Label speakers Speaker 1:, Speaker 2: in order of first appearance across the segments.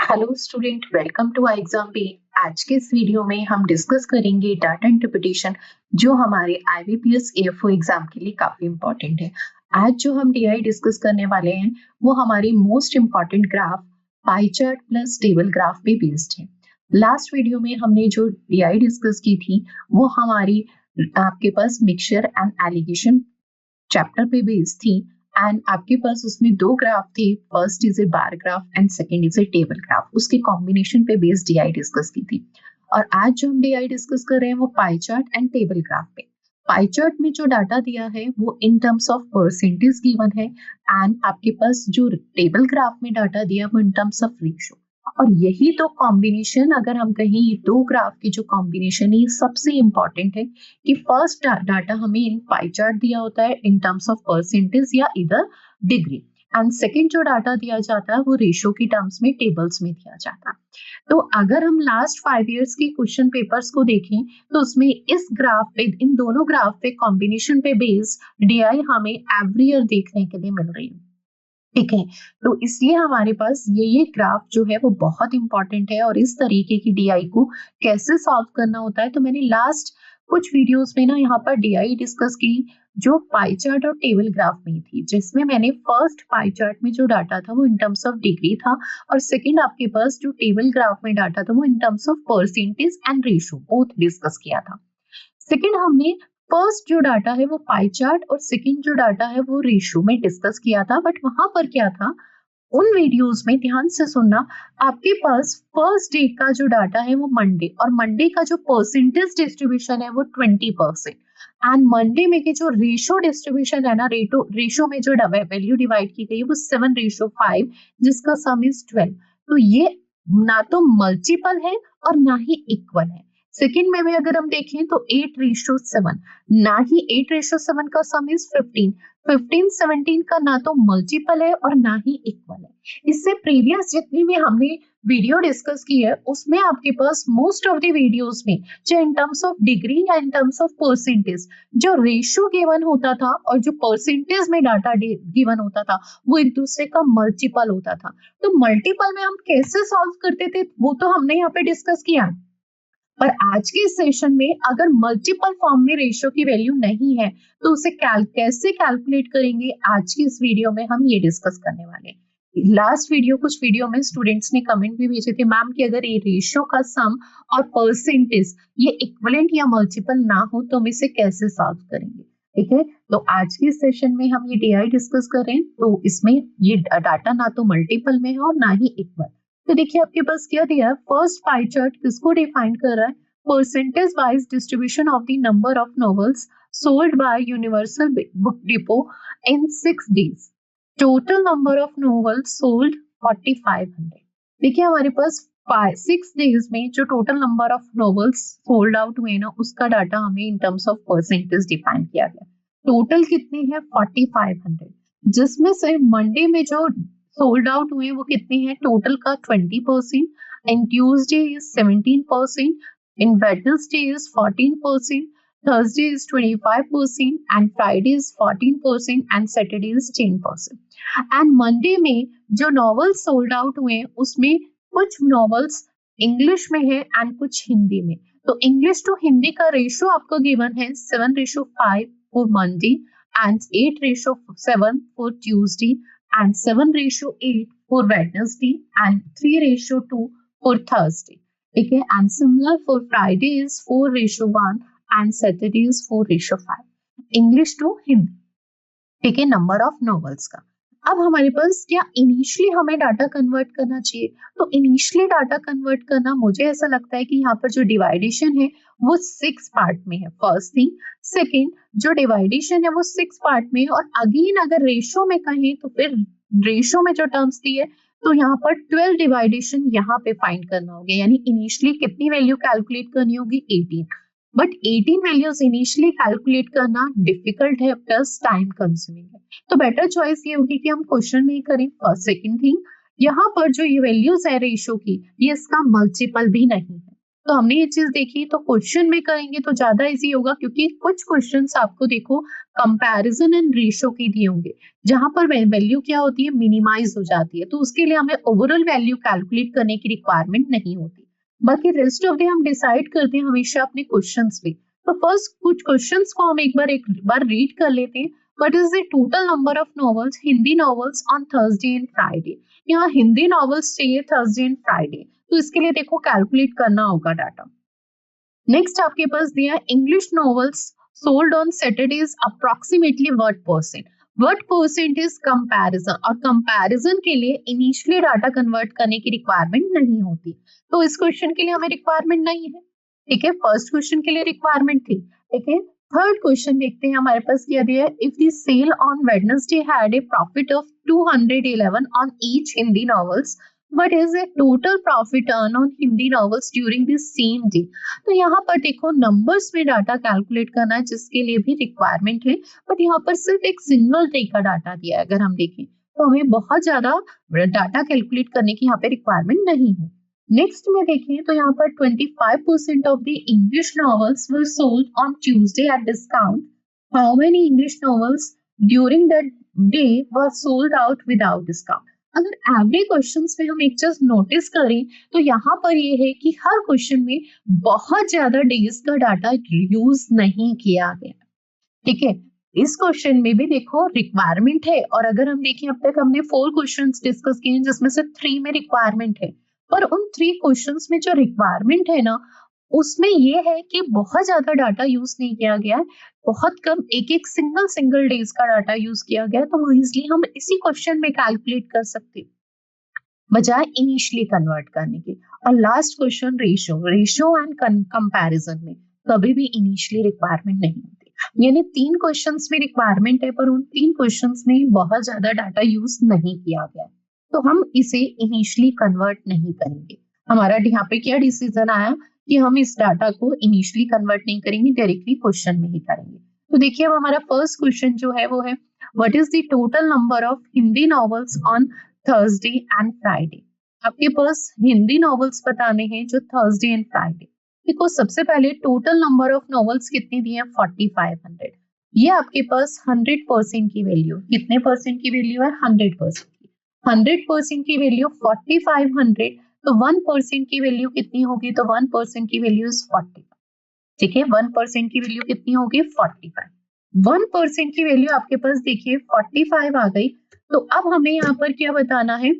Speaker 1: Hello student, welcome to exam पे। आज के इस वीडियो में हम डिस्कस करेंगे डाटा इंटरप्रिटेशन, जो हमारे आईबीपीएस एएफओ एग्जाम के लिए काफी इंपॉर्टेंट है। आज जो हम डीआई डिस्कस करने वाले हैं वो हमारी most important graph pie chart plus table graph पे बेस्ड है। लास्ट वीडियो में हमने जो डीआई डिस्कस की थी वो हमारी आपके पास मिक्सचर एंड एलिगेशन चैप्टर पे बेस्ड थी एंड आपके पास उसमें दो ग्राफ थे। First is a bar graph and second is a table graph. उसके कॉम्बिनेशन पे बेस्ड डीआई डिस्कस की थी। और आज जो हम डीआई डिस्कस कर रहे हैं वो pie chart and table graph पे। पाई चार्ट में जो डाटा दिया है वो in terms of percentage given है एंड आपके पास जो टेबल ग्राफ में डाटा दिया वो इन टर्म्स ऑफ रेशियो। और यही तो कॉम्बिनेशन, अगर हम कहें ये दो ग्राफ की जो कॉम्बिनेशन है ये सबसे इंपॉर्टेंट है कि फर्स्ट डाटा हमें इन पाई चार्ट दिया होता है इन टर्म्स ऑफ परसेंटेज या इधर डिग्री, एंड सेकंड जो डाटा दिया जाता है वो रेशियो की टर्म्स में टेबल्स में दिया जाता है। तो अगर हम लास्ट 5 इयर्स के क्वेश्चन पेपर्स को देखें तो उसमें इस ग्राफ पे, इन दोनों ग्राफ पे कॉम्बिनेशन पे बेस्ड डीआई हमें एवरी ईयर देखने के लिए मिल रही है। ठीक है, तो इसलिए हमारे पास ये ग्राफ जो है वो बहुत इंपॉर्टेंट है। और इस तरीके की डीआई को कैसे सॉल्व करना होता है तो मैंने लास्ट कुछ वीडियोस में ना यहाँ पर डीआई डिस्कस की जो पाई चार्ट और टेबल ग्राफ में थी, जिसमें मैंने फर्स्ट पाई चार्ट में जो डाटा था वो इन टर्म्स ऑफ डिग्री था और सेकंड आपके पास जो टेबल ग्राफ में डाटा था वो in terms of percentage and ratio both discuss किया था। सेकंड हमने फर्स्ट जो डाटा है वो पाई चार्ट और सेकंड जो डाटा है वो रेशियो में डिस्कस किया था। बट वहां पर क्या था, उन वीडियोस में ध्यान से सुनना, आपके पास फर्स्ट डे का जो डाटा है वो मंडे, और मंडे का जो परसेंटेज डिस्ट्रीब्यूशन है वो 20% एंड मंडे में के जो रेशियो डिस्ट्रीब्यूशन है ना, रेशियो में जो वैल्यू डिवाइड की गई है वो 7:5 जिसका सम इज 12। तो ये ना तो मल्टीपल है और ना ही इक्वल है। सेकेंड में भी अगर हम देखें तो 8:7, ना ही 8:7 का सम इज 15, 15-17 का ना तो मल्टीपल है और ना ही इक्वल है। इससे प्रीवियस जितनी भी हमने वीडियो डिस्कस की है उसमें आपके पास मोस्ट ऑफ द वीडियोस में जो इन टर्म्स ऑफ डिग्री या इन टर्म्स ऑफ परसेंटेज जो रेशियो गिवन होता था और जो परसेंटेज में डाटा गिवन होता था वो एक दूसरे का मल्टीपल होता था। तो मल्टीपल में हम कैसे सॉल्व करते थे वो तो हमने यहाँ पे डिस्कस किया। पर आज के सेशन में अगर मल्टीपल फॉर्म में रेशियो की वैल्यू नहीं है तो उसे कैसे कैलकुलेट करेंगे, आज की इस वीडियो में हम ये डिस्कस करने वाले हैं। लास्ट वीडियो, कुछ वीडियो में स्टूडेंट्स ने कमेंट भी भेजे थे, मैम कि अगर ये रेशियो का सम और परसेंटेज ये इक्विवेलेंट या मल्टीपल ना हो तो हम इसे कैसे सॉल्व करेंगे। ठीक है, तो आज के सेशन में हम ये डीआई डिस्कस कर रहे हैं। तो इसमें ये डाटा ना तो मल्टीपल में है और ना ही इक्वल। तो देखिए आपके पास क्या दिया है, फर्स्ट पाई चार्ट किसको डिफाइन कर रहा है, percentage wise distribution of the number of novels sold by universal book depot in 6 days, total number of novels sold 4500। देखिए हमारे पास 6 डेज में जो total number of novels sold out हुए ना उसका डाटा हमें in terms of percentage define किया गया। टोटल कितने हैं, 4500, जिसमें से मंडे में जो सोल्ड आउट हुए वो कितने हैं, टोटल का 20%, and Tuesday is 17%, in Wednesday is 14%, Thursday is 25% and Friday is 14% and Saturday is 10%। And Monday में जो नॉवेल्स सोल्ड आउट हुए उसमें कुछ नॉवेल्स इंग्लिश में है एंड कुछ हिंदी में। तो इंग्लिश टू हिंदी का रेशियो आपको गिवन है 7:5 for Monday and 8:7 for Tuesday and 7:8 for Wednesday and 3:2 for Thursday. ठीक है, and similar for Friday is 4:1 and Saturday is 4:5. English to Hindi। ठीक है, नंबर ऑफ नॉवेल्स का। अब हमारे पास क्या इनिशियली हमें डाटा कन्वर्ट करना चाहिए, तो इनिशियली डाटा कन्वर्ट करना मुझे ऐसा लगता है कि यहाँ पर जो डिवाइडेशन है वो 6 पार्ट में है, फर्स्ट थिंग। सेकेंड, जो डिवाइडेशन है वो 6 पार्ट में है। और अगेन अगर रेशियो में कहें तो फिर रेशियो में जो टर्म्स दी है तो यहाँ पर 12 डिवाइडेशन यहाँ पे फाइंड करना होगा, यानी इनिशियली कितनी वैल्यू कैलकुलेट करनी होगी, 18। बट 18 वैल्यूज इनिशियली कैलकुलेट करना डिफिकल्ट है प्लस टाइम कंज्यूमिंग है। तो बेटर चॉइस ये होगी कि हम क्वेश्चन में ही करें। फर्स्ट सेकंड थिंग, यहाँ पर जो ये वैल्यूज है रेशियो की ये इसका मल्टीपल भी नहीं है। तो हमने ये चीज देखी, तो क्वेश्चन में करेंगे तो ज्यादा इजी होगा, क्योंकि कुछ क्वेश्चंस आपको देखो कंपैरिजन एंड रेशियो के दिए होंगे, जहां पर वैल्यू क्या होती है, मिनिमाइज हो जाती है, तो उसके लिए हमें ओवरऑल वैल्यू कैलकुलेट करने की रिक्वायरमेंट नहीं होती। बाकी रेस्ट ऑफ डे हम डिसाइड करते हैं हमेशा अपने क्वेश्चंस पे। तो फर्स्ट कुछ क्वेश्चंस को हम एक बार रीड कर लेते हैं। What is the total number of novels, Hindi novels on Thursday and Friday. यहाँ हिंदी नॉवेल्स चाहिए थर्सडे एंड फ्राइडे, तो इसके लिए देखो कैलकुलेट करना होगा डाटा। नेक्स्ट आपके पास दिया English novels sold on Saturdays approximately what percent is comparison, और कंपैरिजन के लिए इनिशियली डाटा कन्वर्ट करने की रिक्वायरमेंट नहीं होती, तो इस क्वेश्चन के लिए हमें रिक्वायरमेंट नहीं है। ठीक है, फर्स्ट क्वेश्चन के लिए रिक्वायरमेंट थी। ठीक है, थर्ड क्वेश्चन देखते हैं हमारे पास क्या दिया है। If the sale on Wednesday had a profit of 211 on each Hindi novels, what is the total profit earn on Hindi novels during the same day. तो यहाँ पर देखो नंबर्स में डाटा कैलकुलेट करना है, जिसके लिए भी रिक्वायरमेंट है, बट यहाँ पर सिर्फ एक सिंगल डे का डाटा दिया है। अगर हम देखें तो हमें बहुत ज्यादा डाटा कैलकुलेट करने की यहाँ पे रिक्वायरमेंट नहीं है। नेक्स्ट में देखें तो यहाँ पर 25% of the English novels were sold on Tuesday at discount, how many English novels during that day were sold out without discount. अगर एवरी क्वेश्चंस में हम एक चीज नोटिस करें तो यहाँ पर ये है कि हर क्वेश्चन में बहुत ज्यादा डेज का डाटा यूज नहीं किया गया। ठीक है, इस क्वेश्चन में भी देखो रिक्वायरमेंट है, और अगर हम देखें अब तक हमने 4 क्वेश्चंस डिस्कस किए हैं, जिसमें से 3 में रिक्वायरमेंट है, पर उन 3 क्वेश्चंस में जो रिक्वायरमेंट है ना, उसमें ये है कि बहुत ज्यादा डाटा यूज नहीं किया गया है, बहुत कम एक सिंगल डेज का डाटा यूज किया गया है, तो वो इजिली हम इसी क्वेश्चन में कैलकुलेट कर सकते हैं बजाय इनिशियली कन्वर्ट करने के। और last question ratio and comparison में कभी भी इनिशियली रिक्वायरमेंट नहीं होती, यानी 3 क्वेश्चंस में रिक्वायरमेंट है, पर उन 3 क्वेश्चंस में बहुत ज्यादा डाटा यूज नहीं किया गया, तो हम इसे इनिशियली कन्वर्ट नहीं करेंगे। हमारा यहाँ पे क्या डिसीजन आया कि हम इस डाटा को इनिशियली कन्वर्ट नहीं करेंगे, डायरेक्टली क्वेश्चन में ही करेंगे। तो देखिए अब हमारा फर्स्ट क्वेश्चन जो है वो है, what is the total number of Hindi novels on Thursday and Friday. आपके पास हिंदी नॉवेल्स बताने हैं जो थर्सडे एंड फ्राइडे। देखो सबसे पहले टोटल नंबर ऑफ नॉवेल्स कितने दिए हैं, 4500। ये आपके पास 100% की वैल्यू, कितने परसेंट की वैल्यू है, 100% की। 100% की वैल्यू 4500, तो 1% की वैल्यू कितनी होगी, तो 1% की वैल्यू इज 45। ठीक है, 1% की वैल्यू कितनी होगी, 45। 1% की वैल्यू आपके पास देखिए 45 आ गई। तो अब हमें यहाँ पर क्या बताना है,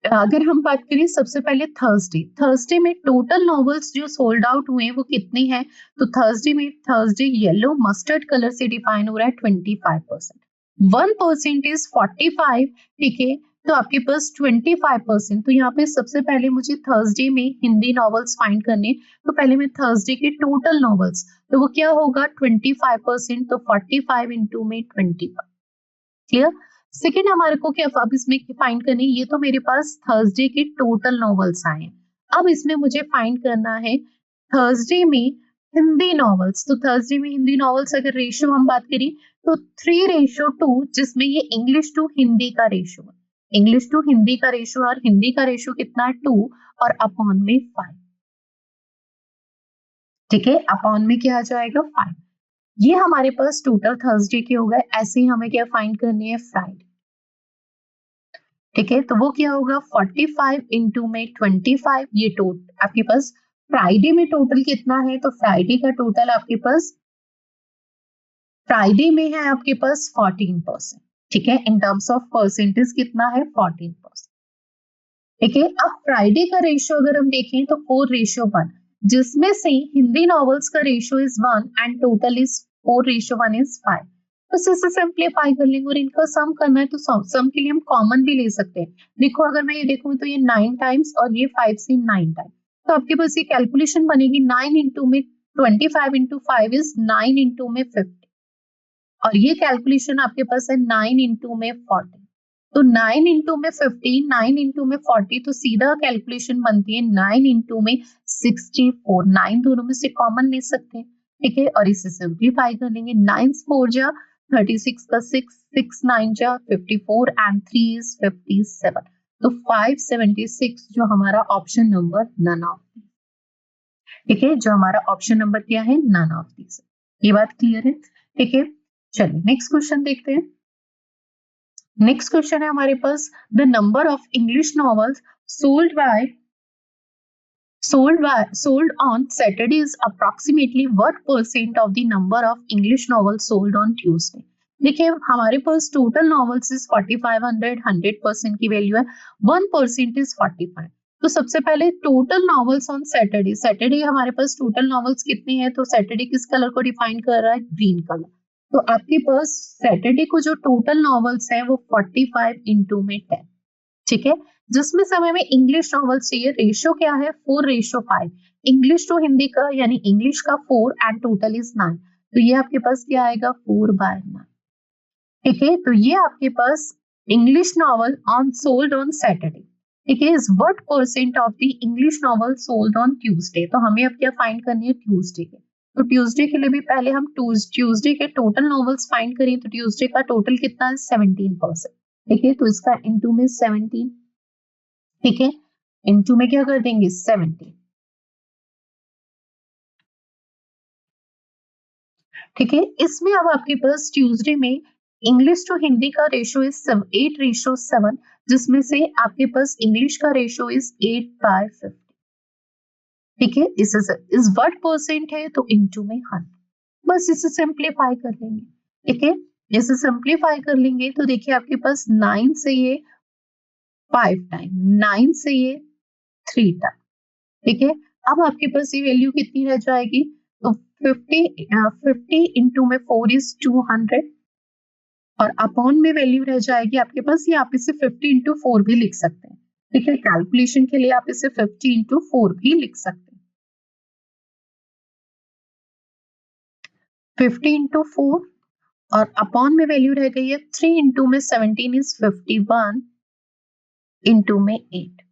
Speaker 1: अगर हम बात करें सबसे पहले थर्सडे में टोटल नॉवेल्स जो सोल्ड आउट हुए हैं वो कितने हैं, तो थर्सडे येलो मस्टर्ड कलर से डिफाइन हो रहा है 25%। 1% इज 45। ठीक है, तो आपके पास 25%, तो यहाँ पे सबसे पहले मुझे थर्सडे में हिंदी नॉवेल्स फाइंड करने, तो पहले मैं थर्सडे के टोटल नॉवेल्स, तो वो क्या होगा 25%, तो 45 इंटू में 25। क्लियर। सेकेंड हमारे को क्या अब इसमें फाइंड करनी, ये तो मेरे पास थर्सडे के टोटल नॉवेल्स आए हैं, अब इसमें मुझे फाइंड करना है थर्सडे में हिंदी नॉवेल्स। तो थर्सडे में हिंदी नॉवेल्स अगर रेशियो हम बात करें तो 3:2, जिसमें ये इंग्लिश टू हिंदी का रेशियो है, इंग्लिश टू हिंदी का रेशियो, और हिंदी का रेशियो कितना है 2, और अपॉन में 5। ठीक है, अपॉन में क्या आ जाएगा 5। ये हमारे पास टोटल थर्सडे के हो गए। ऐसे ही हमें क्या फाइंड करनी है फ्राइडे। ठीक है, तो वो क्या होगा 45 इंटू में 25, ये टोटल आपके पास फ्राइडे में टोटल कितना है, तो फ्राइडे का टोटल आपके पास फ्राइडे में है आपके पास 14%। ठीक है, इन टर्म्स ऑफ परसेंटेज कितना है 14%। ठीक है, अब फ्राइडे का रेशियो अगर हम देखें तो 4:1, जिसमें से हिंदी नॉवेल्स का ratio is 1 and total is 4:1 is 5। तो इसे सिंप्लीफाई कर लेंगे, और इनका सम करना है तो सम के लिए हम कॉमन भी ले सकते हैं। देखो अगर मैं ये देखूं तो ये 9 टाइम्स और ये 5 से 9 टाइम्स, तो आपके पास ये कैलकुलेशन बनेगी 9 इंटू में 25 इंटू 5 इज 9 इंटू में 50, और ये कैलकुलेशन आपके पास है 9 इंटू में 40। तो 9 इंटू में 50, 9 इंटू में 40, तो सीधा कैलकुलेशन बनती है 9 इंटू में 64। 9 दोनों में से कॉमन ले सकते हैं। ठीक है, और इसे सिंप्लीफाई कर लेंगे, 9 4 जा 36 का 6, 6 9 जा 54 एंड 3 इज 57। तो 576 जो हमारा ऑप्शन नंबर नन ऑफ ठीक है, जो हमारा ऑप्शन नंबर क्या है, नन ऑफ दीज। ये बात क्लियर है? ठीक है, चलिए नेक्स्ट क्वेश्चन देखते हैं। नेक्स्ट क्वेश्चन है हमारे पास, the number of English novels sold on Saturday is approximately what percent of the number of English novels sold on Tuesday? देखिए हमारे पास टोटल नॉवेल्स इज 4500, 100% की वैल्यू है, 1% इज 45। तो सबसे पहले total novels on Saturday, Saturday हमारे पास total novels कितनी है, तो सैटरडे किस कलर को डिफाइन कर रहा है, ग्रीन कलर। तो आपके पास सैटरडे को जो टोटल नॉवेल्स है वो 45 इंटू में 10, ठीक है, जिसमें से हमें इंग्लिश नॉवेल्स चाहिए। रेशियो क्या है, 4:5, इंग्लिश टू हिंदी का यानी इंग्लिश का 4 एंड टोटल इज 9, तो ये आपके पास क्या आएगा, 4/9। ठीक है, तो ये आपके पास English novel on sold on Saturday, ठीक है, is what percent of the English novel sold on Tuesday. तो हमें अब क्या फाइंड करनी है, ट्यूसडे के। तो ट्यूसडे के लिए भी पहले हम ट्यूसडे के टोटल नॉवेल्स फाइंड करें, तो ट्यूसडे का टोटल कितना है, 17%। ठीक है, तो इसका इनटू में 17, ठीक है, इनटू में क्या कर देंगे, 70। ठीक है, इसमें अब आपके पास ट्यूसडे में इंग्लिश टू हिंदी का रेशियो इज 8:7, जिसमें से आपके पास इंग्लिश का रेशियो इज 8/50। ठीक है, इस वर्ड परसेंट है तो इनटू में 100, बस इसे सिंप्लीफाई कर लेंगे। ठीक है, इसे सिंप्लीफाई कर लेंगे तो देखिए आपके पास 9 से ये 5 टाइम, 9 से ये 3 टाइम। ठीक है, अब आपके पास ये वैल्यू कितनी रह जाएगी, तो 50 इंटू में 4 इज 200, और अपॉन में वैल्यू रह जाएगी आपके पास, ये आप इसे 50 इंटू 4 भी लिख सकते हैं। ठीक है, कैलकुलेशन के लिए आप इसे 50 इंटू 4 भी लिख सकते हैं। 50 इंटू 4 और अपॉन में वैल्यू रह गई है 3 इंटू में 17 इज 51 इंटू में 8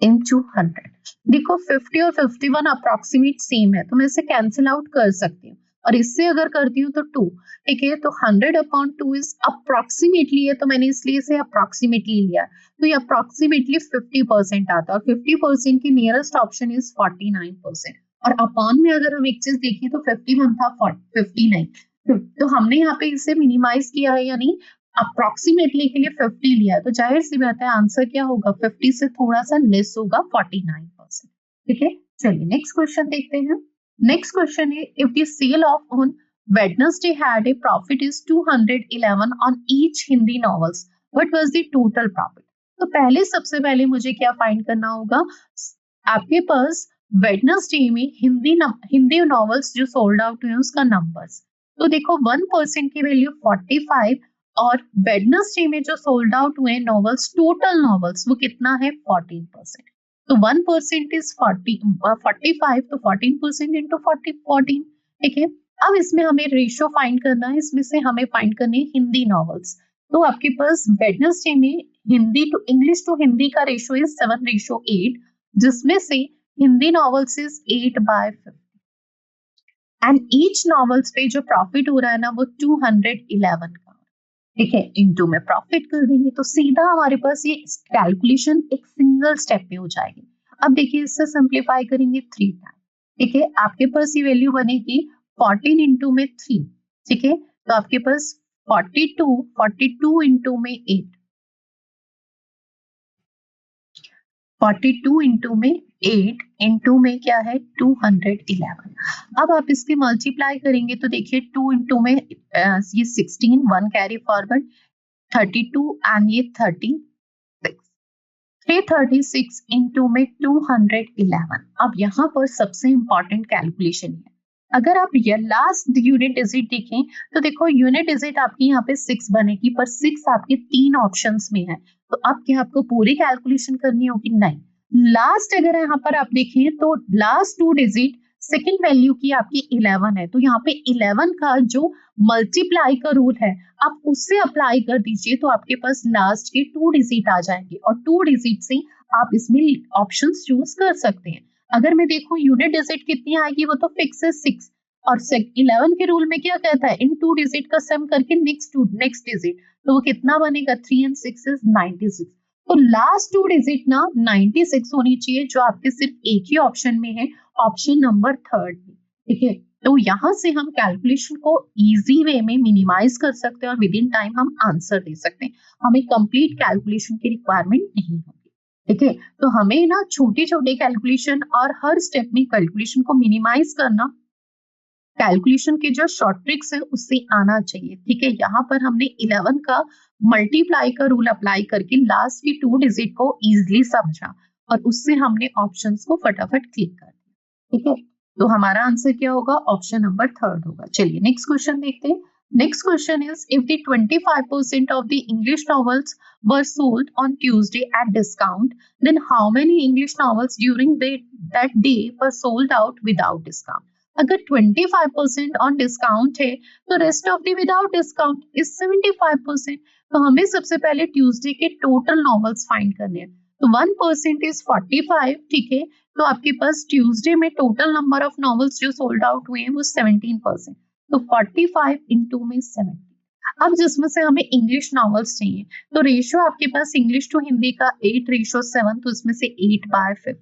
Speaker 1: इंटू 100। देखो 50 और 51 अप्रोक्सीमेट सेम है, तो मैं इसे कैंसिल आउट कर सकती हूँ, और इससे अगर करती हूँ तो 2। ठीक है, तो 100/2 इज अप्रोक्सीमेटली है, तो मैंने इसलिए इसे अप्रोक्सीमेटली लिया, तो ये अप्रोक्सीमेटली 50% आता है, और 50% की नियरेस्ट ऑप्शन इज 49%। और अपॉन में अगर हम एक चीज देखें तो 51 था, 59, तो हमने यहाँ पे इसे मिनिमाइज किया है, यानी अप्रोक्सीमेटली के लिए 50 लिया है, तो जाहिर सी बात है आंसर क्या होगा, 50 से थोड़ा सा लेस होगा, 49%। ठीक है, चलिए नेक्स्ट क्वेश्चन देखते हैं। नेक्स्ट क्वेश्चन है, if the sale of on Wednesday had a profit is 211 on each Hindi novels, what was the total profit. तो पहले सबसे पहले मुझे क्या फाइंड करना होगा, आपके पास वेडनेसडे में हिंदी नॉवेल्स जो सोल्ड आउट हुए उसका नंबर्स। तो देखो 1% की वैल्यू 45, और वेडनेसडे में जो सोल्ड आउट हुए नॉवेल्स, टोटल नॉवेल्स, वो कितना है, 14%। तो 1% इज 45, तो 14% इंटू 14। ठीक है, अब इसमें हमें रेशियो फाइंड करना है, इसमें से हमें फाइंड करनी है हिंदी नॉवेल्स। तो आपके पास वेडनेसडे में Hindi to English to Hindi का रेशियो इज 7:8, जिसमें से Hindi novels is 8/50, and each novels पे जो प्रॉफिट हो रहा है ना वो 211 का। ठीक है, इनटू में प्रॉफिट कर देंगे, तो सीधा हमारे पास ये कैलकुलेशन एक सिंगल स्टेप में हो जाएगी। अब देखिए इससे सिंप्लीफाई करेंगे 3 टाइम। ठीक है, आपके पास ये वैल्यू बनेगी 14 इंटू में 3। ठीक है, तो आपके पास 42 इंटू में 8, 42 इंटू में 8 इंटू में क्या है, 211। अब आप इसके मल्टीप्लाई करेंगे तो देखिए 2 इंटू में ये 16, 1 कैरी फॉरवर्ड, 32 एंड ये 36, 336 इंटू में 211। अब यहाँ पर सबसे इंपॉर्टेंट कैलकुलेशन है, अगर आप ये लास्ट यूनिट डिजिट देखें तो देखो यूनिट डिजिट आपकी यहाँ पे 6 बनेगी, पर 6 आपके 3 ऑप्शंस में है, तो अब क्या आपको पूरी कैलकुलेशन करनी होगी, नहीं। लास्ट अगर यहाँ पर आप देखें तो लास्ट 2 डिजिट सेकेंड वैल्यू की आपकी 11 है, तो यहाँ पे 11 का जो मल्टीप्लाई का रूल है आप उससे अप्लाई कर दीजिए, तो आपके पास लास्ट के 2 डिजिट आ जाएंगे, और 2 डिजिट से आप इसमें ऑप्शंस चूज कर सकते हैं। अगर मैं देखूं यूनिट डिजिट कितनी आएगी, वो तो फिक्स है 6, और 11 के रूल में क्या कहता है, इन 2 डिजिट का सम करके नेक्स्ट डिजिट, तो वो कितना बनेगा, 3 and 6 is 96। तो लास्ट 2 डिजिट ना 96 होनी चाहिए, जो आपके सिर्फ एक ही ऑप्शन में है, ऑप्शन नंबर 3 में। ठीक है, तो यहाँ से हम कैलकुलेशन को इजी वे में मिनिमाइज कर सकते हैं और विद इन टाइम हम आंसर दे सकते हैं। हमें कंप्लीट कैलकुलेशन की रिक्वायरमेंट नहीं होगी। ठीक है, तो हमें ना छोटे छोटे कैलकुलेशन और हर स्टेप में कैलकुलेशन को मिनिमाइज करना, कैलकुलेशन के जो शॉर्ट ट्रिक्स है उससे आना चाहिए। ठीक है, यहाँ पर हमने 11 का मल्टीप्लाई का रूल अप्लाई करके लास्ट की 2 डिजिट को इजीली समझा और उससे हमने ऑप्शंस को फटाफट क्लिक कर दिया। ठीक है, तो हमारा आंसर क्या होगा? ऑप्शन नंबर 3 होगा। चलिए नेक्स्ट क्वेश्चन देखते हैं। Next question is, if the 25% of the English novels were sold on Tuesday at discount, then how many English novels during that day were sold out without discount? अगर 25% on discount है तो rest of the without discount is 75%। तो हमें सबसे पहले Tuesday के total novels find करने हैं। तो 1% इज 45। ठीक है, तो आपके पास ट्यूसडे में टोटल नंबर ऑफ नॉवेल्स जो सोल्ड आउट हुए हैं वो 17%। तो 45 इंटू में 70। अब जिसमें से हमें इंग्लिश नॉवेल्स चाहिए, तो रेशियो आपके पास इंग्लिश टू हिंदी का 8:7, तो इसमें से 8/50।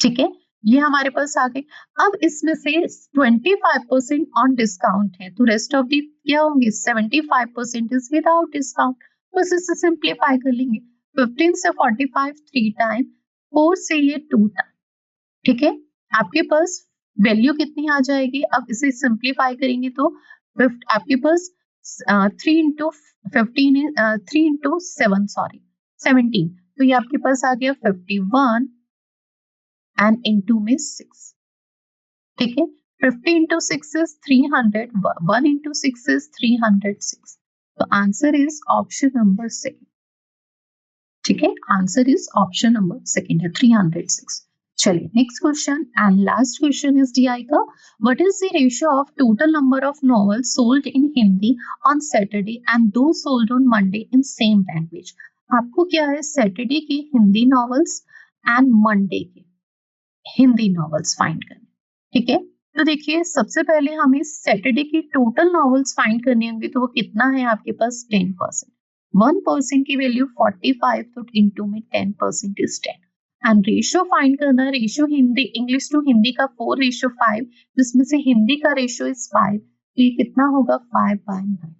Speaker 1: ठीक है, ये हमारे पास आ गए। अब इसमें से 25% ऑन डिस्काउंट है, तो रेस्ट ऑफ दी क्या होंगे? 75% इज विदाउट डिस्काउंट। बस इसे सिंप्लीफाई कर लेंगे। 15 से 45 3 टाइम, 4 से ये 2 टाइम। ठीक है, आपके पास वैल्यू कितनी आ जाएगी? अब इसे सिंप्लीफाई करेंगे तो आपके पास 3 इंटू 15 3 इंटू 7 सॉरी 17, तो ये आपके पास आ गया 51 एंड इंटू में 6। ठीक है, 50 इंटू 6 इज 300, 1 इंटू 6 इज 306। तो आंसर इज ऑप्शन नंबर 2। ठीक है, आंसर इज ऑप्शन नंबर 2 है, 306। चलिए next question and last question is DI का, what is the ratio of total number of novels sold in Hindi on Saturday and those sold on Monday in same language? आपको क्या है? Saturday की Hindi novels and Monday के Hindi novels find करने। ठीक है, तो देखिए सबसे पहले हमें सैटरडे की टोटल नॉवेल्स फाइंड करनी होंगी, तो वो कितना है आपके पास? 10%। 1% की वैल्यू 45, तो इंटू में 10% इज 10। एंड रेशियो फाइंड करना, ratio Hindi English to Hindi का 4:5, जिसमें से हिंदी का रेशियो इज 5, तो ये कितना होगा? 5/9।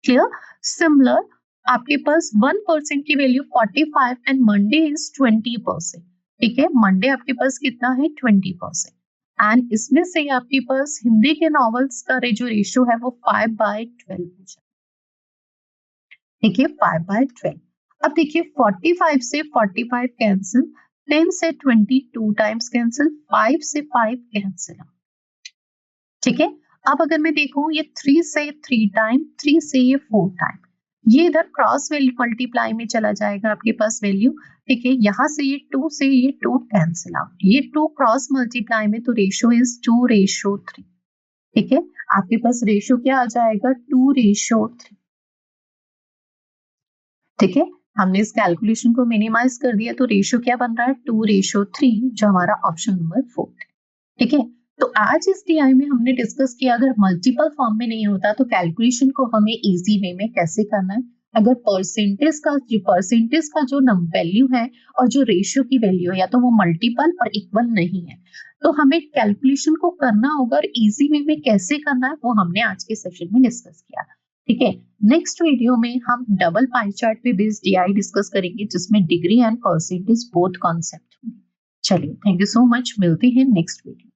Speaker 1: क्लियर? सिमिलर आपके पास 1% की वैल्यू 45 एंड मंडे इज 20%। ठीक है, मंडे आपके पास कितना है? 20%। एंड इसमें से आपके पास हिंदी के नॉवेल्स का जो रेशियो है वो 5/12 हो जाए। ठीक है, 5/12। अब देखिए 45 से 45 कैंसिल, 10 से 20 2 टाइम्स कैंसिल, 5 से 5 कैंसिल। ठीक है, अब अगर मैं देखूं ये 3 से 3 टाइम, 3 से ये 4 टाइम, ये इधर क्रॉस वैल्यू मल्टीप्लाई में चला जाएगा आपके पास वैल्यू। ठीक है, यहाँ से ये 2 से ये 2 कैंसिल आउट, ये 2 क्रॉस मल्टीप्लाई में, तो रेशियो इज 2:3। ठीक है, आपके पास रेशियो क्या आ जाएगा? 2:3। ठीक है, हमने इस कैलकुलेशन को मिनिमाइज कर दिया, तो रेशियो क्या बन रहा है? 2:3, जो हमारा ऑप्शन नंबर 4 है। ठीक है, तो आज इस टीआई में हमने डिस्कस किया, अगर मल्टीपल फॉर्म में नहीं होता तो कैलकुलेशन को हमें इजी वे में कैसे करना है। अगर परसेंटेज का जो वैल्यू है और जो रेशियो की वैल्यू है, या तो वो मल्टीपल और इक्वल नहीं है, तो हमें कैलकुलेशन को करना होगा और इजी वे में कैसे करना है वो हमने आज के सेशन में डिस्कस किया। ठीक है, नेक्स्ट वीडियो में हम डबल पाई चार्ट पे बेस्ड डीआई डिस्कस करेंगे, जिसमें degree and percentage both concept होंगे। चलिए, थैंक यू सो मच, मिलते हैं नेक्स्ट वीडियो।